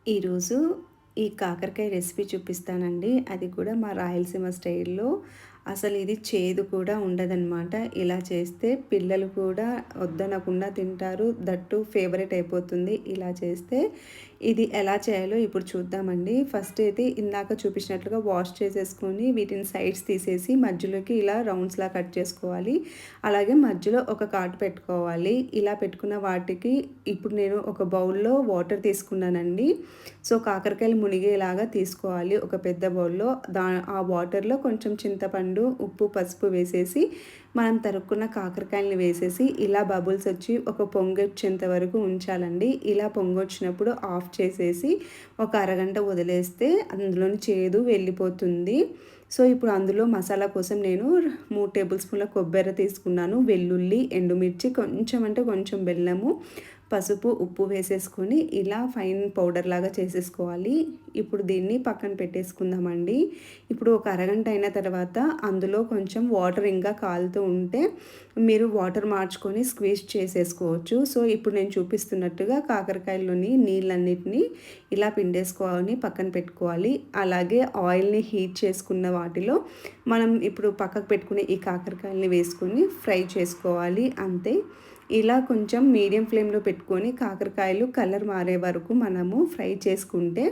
ఈరోజు ఈ కాకరకాయ రెసిపీ చూపిస్తానండి. అది కూడా మా రాయలసీమ స్టైల్‌లో. అసలు ఇది చేదు కూడా ఉండదనమాట. ఇలా చేస్తే పిల్లలు కూడా వద్దనకుండా తింటారు. దట్టు ఫేవరెట్ అయిపోతుంది ఇలా చేస్తే. ఇది ఎలా చేయాలో ఇప్పుడు చూద్దామండి. ఫస్ట్ అయితే ఇందాక చూపించినట్లుగా వాష్ చేసేసుకొని వీటిని సైడ్స్ తీసేసి మధ్యలోకి ఇలా రౌండ్స్‌లా కట్ చేసుకోవాలి. అలాగే మధ్యలో ఒక కాటు పెట్టుకోవాలి. ఇలా పెట్టుకున్న వాటికి ఇప్పుడు నేను ఒక బౌల్‌లో వాటర్ తీసుకున్నానండి. సో, కాకరకాయలు మునిగేలాగా తీసుకోవాలి ఒక పెద్ద బౌల్‌లో. ఆ వాటర్‌లో కొంచెం చింతపండు, ఉప్పు, పసుపు వేసేసి మనం తరుక్కున్న కాకరకాయలని వేసేసి ఇలా బబుల్స్ వచ్చి ఒక పొంగొచ్చేంత వరకు ఉంచాలండి. ఇలా పొంగొచ్చినప్పుడు ఆఫ్ చేసేసి ఒక అరగంట వదిలేస్తే అందులోని చేదు వెళ్ళిపోతుంది. సో, ఇప్పుడు అందులో మసాలా కోసం నేను 3 టేబుల్ స్పూన్ల కొబ్బెర తీసుకున్నాను. వెల్లుల్లి, ఎండుమిర్చి, కొంచెం అంటే కొంచెం బెల్లము, పసుపు, ఉప్పు వేసేసుకొని ఇలా ఫైన్ పౌడర్ లాగా చేసేసుకోవాలి. ఇప్పుడు దీన్ని పక్కన పెట్టేసుకుందామండి. ఇప్పుడు ఒక అరగంట అయిన తర్వాత అందులో కొంచెం వాటర్ ఇంకా కాలుతూ ఉంటే మీరు వాటర్ మార్చుకొని స్క్వీజ్ చేసేసుకోవచ్చు. సో, ఇప్పుడు నేను చూపిస్తున్నట్టుగా కాకరకాయలోని నీళ్ళన్నిటిని ఇలా పిండేసుకొని పక్కన పెట్టుకోవాలి. అలాగే ఆయిల్‌ని హీట్ చేసుకున్న వాటిలో మనం ఇప్పుడు పక్కకు పెట్టుకునే ఈ కాకరకాయలని వేసుకొని ఫ్రై చేసుకోవాలి అంతే. ఇలా కొంచెం మీడియం ఫ్లేమ్‌లో పెట్టుకొని కాకరకాయలు కలర్ మారే వరకు మనము ఫ్రై చేసుకుంటే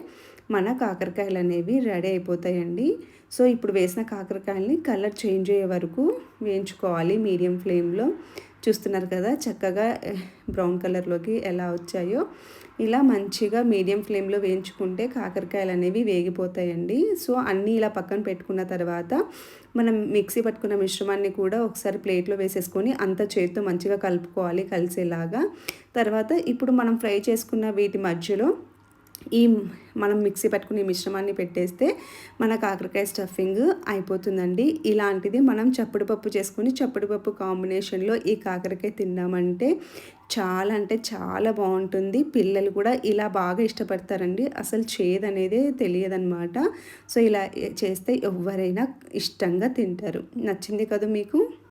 మన కాకరకాయలనేవి రెడీ అయిపోతాయండి. సో, ఇప్పుడు వేసిన కాకరకాయలని కలర్ చేంజ్ అయ్యే వరకు వేయించుకోవాలి మీడియం ఫ్లేమ్‌లో. చూస్తున్నారు కదా చక్కగా బ్రౌన్ కలర్‌లోకి ఎలా వచ్చాయో. ఇలా మంచిగా మీడియం ఫ్లేమ్‌లో వేయించుకుంటే కాకరకాయలనేవి వేగిపోతాయండి. సో, అన్నీ ఇలా పక్కన పెట్టుకున్న తర్వాత మనం మిక్సీ పట్టుకున్న మిశ్రమాన్ని కూడా ఒకసారి ప్లేట్‌లో వేసేసుకొని అంతా చేత్తో మంచిగా కలుపుకోవాలి కలిసేలాగా. తర్వాత ఇప్పుడు మనం ఫ్రై చేసుకున్న వీటి మధ్యలో ఈ మనం మిక్సీ పట్టుకుని ఈ మిశ్రమాన్ని పెట్టేస్తే మన కాకరకాయ స్టఫింగ్ అయిపోతుందండి. ఇలాంటిది మనం చప్పుడు పప్పు చేసుకొని చప్పుడు పప్పు కాంబినేషన్‌లో ఈ కాకరకాయ తిన్నామంటే చాలా అంటే చాలా బావుంటుంది. పిల్లలు కూడా ఇలా బాగా ఇష్టపడతారండి. అసలు చేదనేదే తెలియదనమాట. సో, ఇలా చేస్తే ఎవ్వరైనా ఇష్టంగా తింటారు. నచ్చింది కదూ మీకు?